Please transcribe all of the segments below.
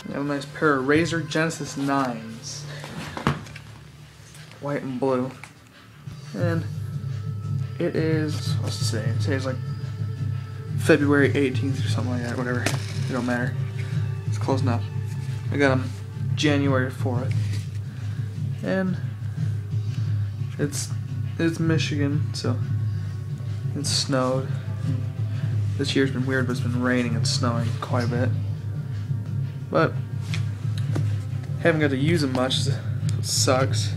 I have a nice pair of Razor Genesys 9s. White and blue. And it is, what's it say? It says like February 18th or something like that, whatever. It don't matter. It's close enough. I got them January 4th. And it's Michigan, so it snowed. This year's been weird, but it's been raining and snowing quite a bit. But haven't got to use them much. It sucks.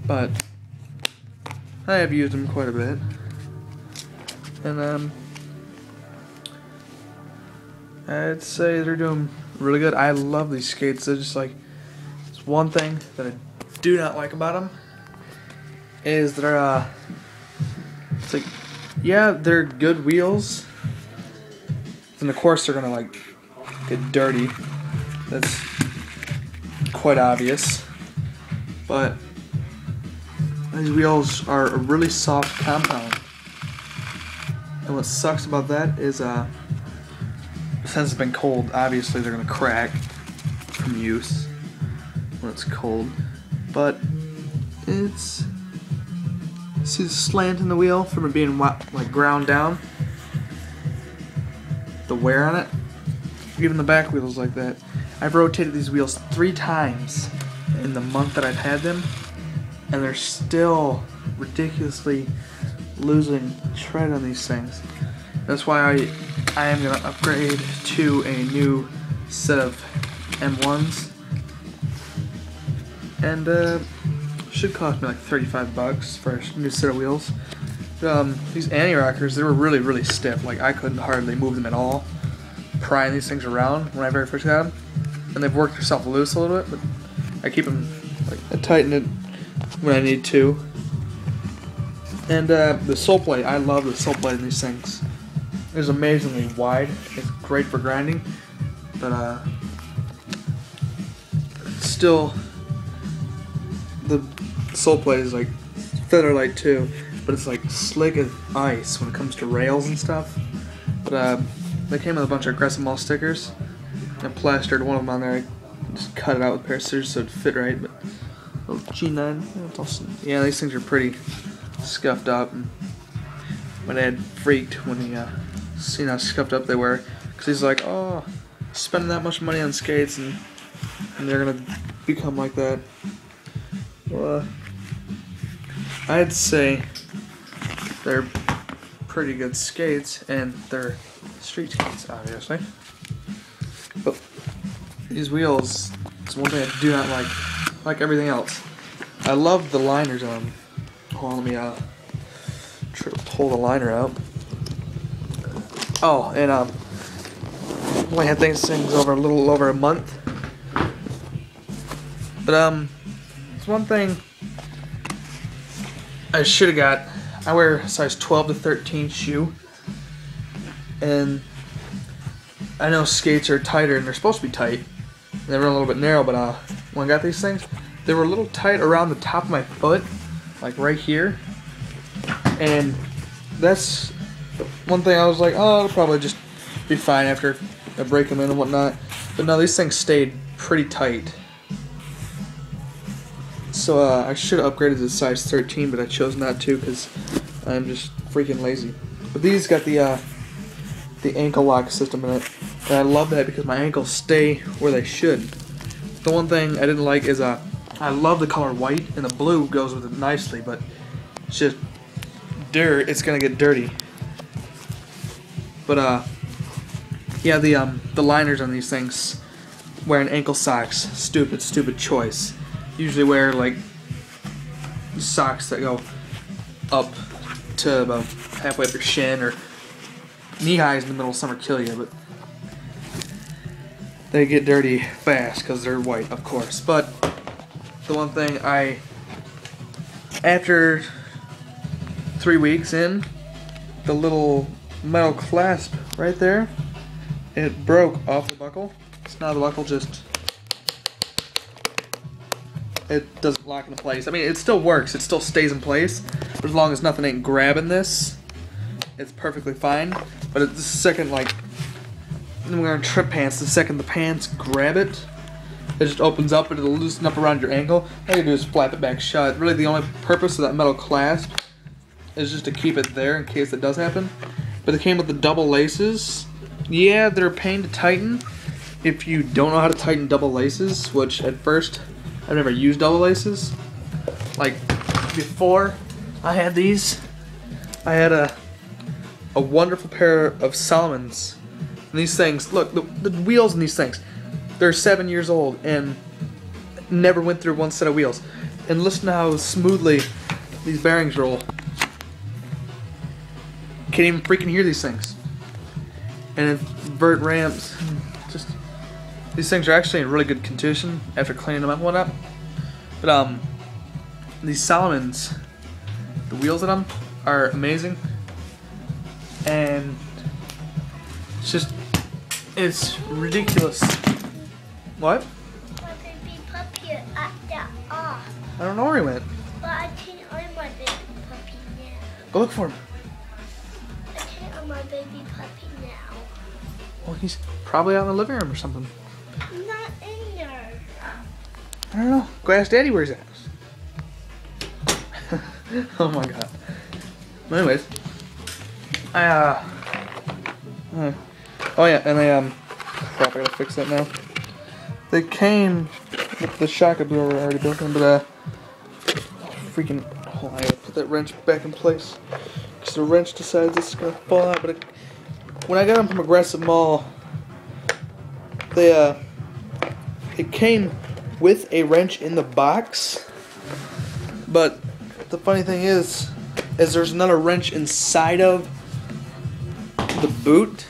But I have used them quite a bit. And I'd say they're doing really good. I love these skates. They're just like, it's one thing that I do not like about them is they're it's like, yeah, they're good wheels, and of course they're gonna like get dirty. That's quite obvious. But these wheels are a really soft compound, and what sucks about that is since it's been cold, obviously they're gonna crack from use when it's cold. But it's, see the slant in the wheel from it being like ground down? The wear on it? Even the back wheels like that. I've rotated these wheels 3 times in the month that I've had them, and they're still ridiculously losing tread on these things. That's why I am going to upgrade to a new set of M1s. And should cost me like $35 for a new set of wheels. These anti-rockers, they were really, really stiff. Like I couldn't hardly move them at all, prying these things around when I very first got them. And they've worked themselves loose a little bit, but I keep them, like, I tighten it when I need to. And the sole plate, I love the sole plate in these things. It's amazingly wide. It's great for grinding, but still, the sole plate is like feather light too, but it's like slick as ice when it comes to rails and stuff. But they came with a bunch of aggressive mall stickers. I plastered one of them on there. I just cut it out with a pair of scissors so it'd fit right. But little G9, yeah, these things are pretty scuffed up. And my dad freaked when he seen how scuffed up they were, because he's like, oh, spending that much money on skates and they're gonna become like that. Well, I'd say they're pretty good skates, and they're street skates, obviously. But these wheels, it's one thing I do not like everything else. I love the liners on them. Hold on, let me try to pull the liner out. Oh, and only had things over a little over a month. But it's one thing I should have got. I wear a size 12 to 13 shoe, and I know skates are tighter, and they're supposed to be tight. They run a little bit narrow, but when I got these things, they were a little tight around the top of my foot, like right here. And that's one thing I was like, oh, it'll probably just be fine after I break them in and whatnot. But no, these things stayed pretty tight. So I should have upgraded to size 13, but I chose not to because I'm just freaking lazy. But these got the ankle lock system in it, and I love that because my ankles stay where they should. The one thing I didn't like is I love the color white, and the blue goes with it nicely, but it's just dirt. It's gonna get dirty. But yeah, the liners on these things, wearing ankle socks, stupid choice. Usually wear like socks that go up to about halfway up your shin, or knee highs in the middle of summer kill you, but they get dirty fast because they're white, of course. But the one thing after 3 weeks in, the little metal clasp right there, it broke off the buckle. So now the buckle just, it doesn't lock into place. I mean, it still works, it still stays in place, but as long as nothing ain't grabbing this, it's perfectly fine. But it's the second, like, And we're wearing trip pants. The second the pants grab it, it just opens up and it'll loosen up around your ankle. All you do is flap it back shut. Really the only purpose of that metal clasp is just to keep it there in case it does happen. But it came with the double laces. Yeah, they're a pain to tighten if you don't know how to tighten double laces, which at first I've never used double laces. Like before I had these, I had a wonderful pair of Salomons. And these things, look, the wheels in these things, they're 7 years old and never went through one set of wheels. And listen to how smoothly these bearings roll. Can't even freaking hear these things. And invert ramps, just these things are actually in really good condition after cleaning them up and whatnot. But these Salomons, the wheels on them are amazing, and it's ridiculous. What? My baby puppy at the off. I don't know where he went. But I can't own my baby puppy now. Go look for him. I can't own my baby puppy now. Well, he's probably out in the living room or something. Not in there. I don't know. Go ask Daddy where he's at. Oh my god. Well, anyways, oh yeah, and crap, I gotta fix that now. They came with the shock absorber already built in, but freaking, hold on, I gotta put that wrench back in place because the wrench decides it's gonna fall out. But when I got them from Aggressive Mall, it came with a wrench in the box, but the funny thing is there's another wrench inside of the boot,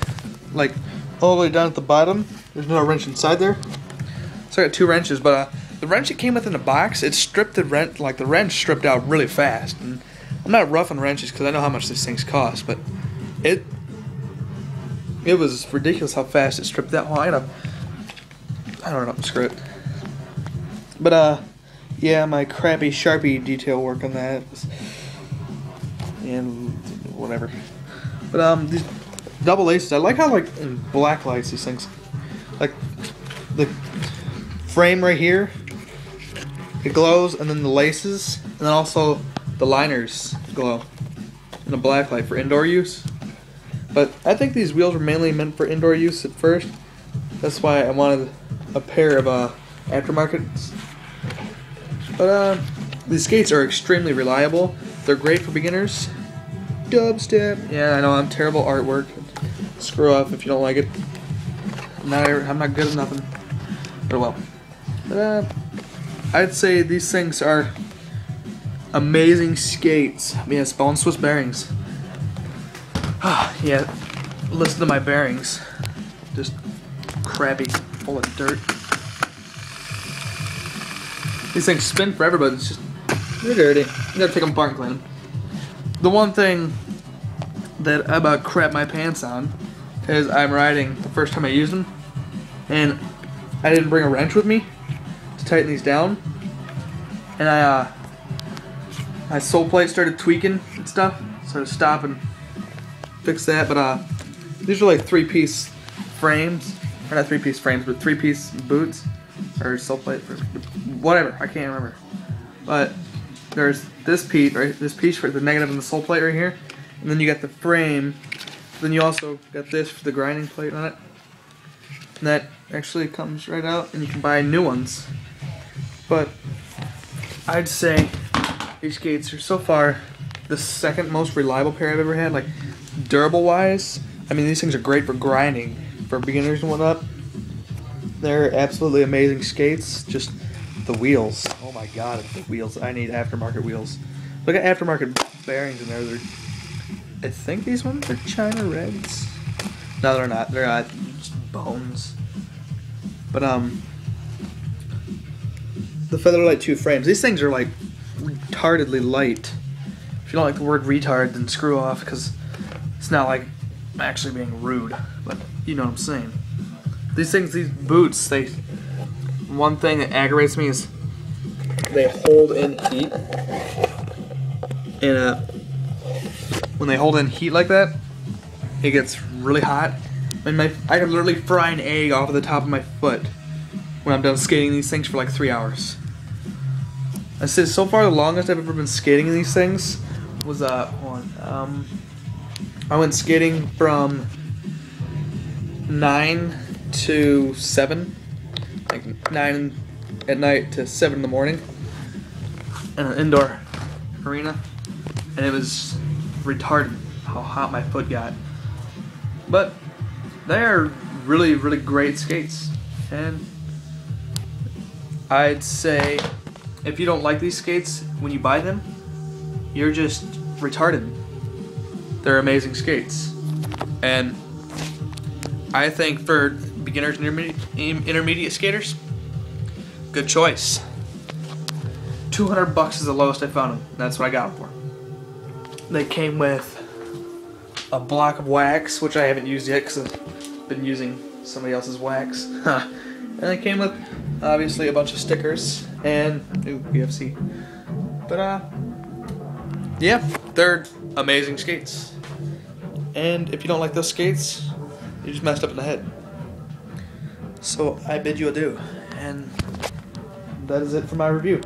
like all the way down at the bottom. There's another wrench inside there. So I got two wrenches, but the wrench that came within the box, it stripped the wrench stripped out really fast. And I'm not roughing wrenches because I know how much these things cost, but it was ridiculous how fast it stripped that whole item. I don't know, screw it. But yeah, my crappy Sharpie detail work on that and whatever. But these double laces, I like how like in black lights these things, like the frame right here, it glows, and then the laces, and then also the liners glow in a black light for indoor use. But I think these wheels were mainly meant for indoor use at first. That's why I wanted a pair of aftermarkets. But these skates are extremely reliable. They're great for beginners. Dubstep. Yeah, I know I'm terrible artwork. Screw off if you don't like it. I'm not good at nothing. But well. But I'd say these things are amazing skates. Yes, bone Swiss bearings. Yeah, listen to my bearings. Just crappy, full of dirt. These things spin forever, but it's just, they're dirty. You gotta take them apart and clean them. The one thing that I about crap my pants on is I'm riding the first time I used them, and I didn't bring a wrench with me to tighten these down, and my sole plate started tweaking and stuff, so I had to stop and fix that. But these are like three-piece frames, or not three-piece frames, but three-piece boots, or sole plate, or whatever, I can't remember. But there's this piece, right? This piece for the negative and the sole plate right here, and then you got the frame. Then you also got this for the grinding plate on it. And that actually comes right out, and you can buy new ones. But I'd say these skates are so far the second most reliable pair I've ever had, like durable wise. I mean, these things are great for grinding, for beginners and whatnot. They're absolutely amazing skates. Just the wheels. Oh my god, the wheels. I need aftermarket wheels. Look at aftermarket bearings in there. I think these ones are China Reds. No, they're not. They're just bones. But the Featherlight 2 frames. These things are like retardedly light. If you don't like the word retard, then screw off, because it's not like I'm actually being rude, but you know what I'm saying. These things, these boots, one thing that aggravates me is they hold in heat. And when they hold in heat like that, it gets really hot, And I can literally fry an egg off of the top of my foot when I'm done skating these things for like 3 hours. I said so far the longest I've ever been skating in these things was I went skating from 9 to 7, like 9 at night to 7 in the morning, in an indoor arena, and it was retarded how hot my foot got. But they are really, really great skates, and I'd say if you don't like these skates when you buy them, you're just retarded. They're amazing skates, and I think for beginners and intermediate skaters, good choice. $200 is the lowest I found them. That's what I got them for. They came with a block of wax, which I haven't used yet because I've been using somebody else's wax. And they came with obviously a bunch of stickers and UFC. But yeah, they're amazing skates. And if you don't like those skates, you just messed up in the head. So I bid you adieu, and that is it for my review.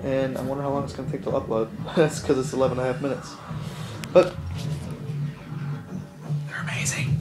And I wonder how long it's going to take to upload. That's because it's 11.5 minutes. But they're amazing.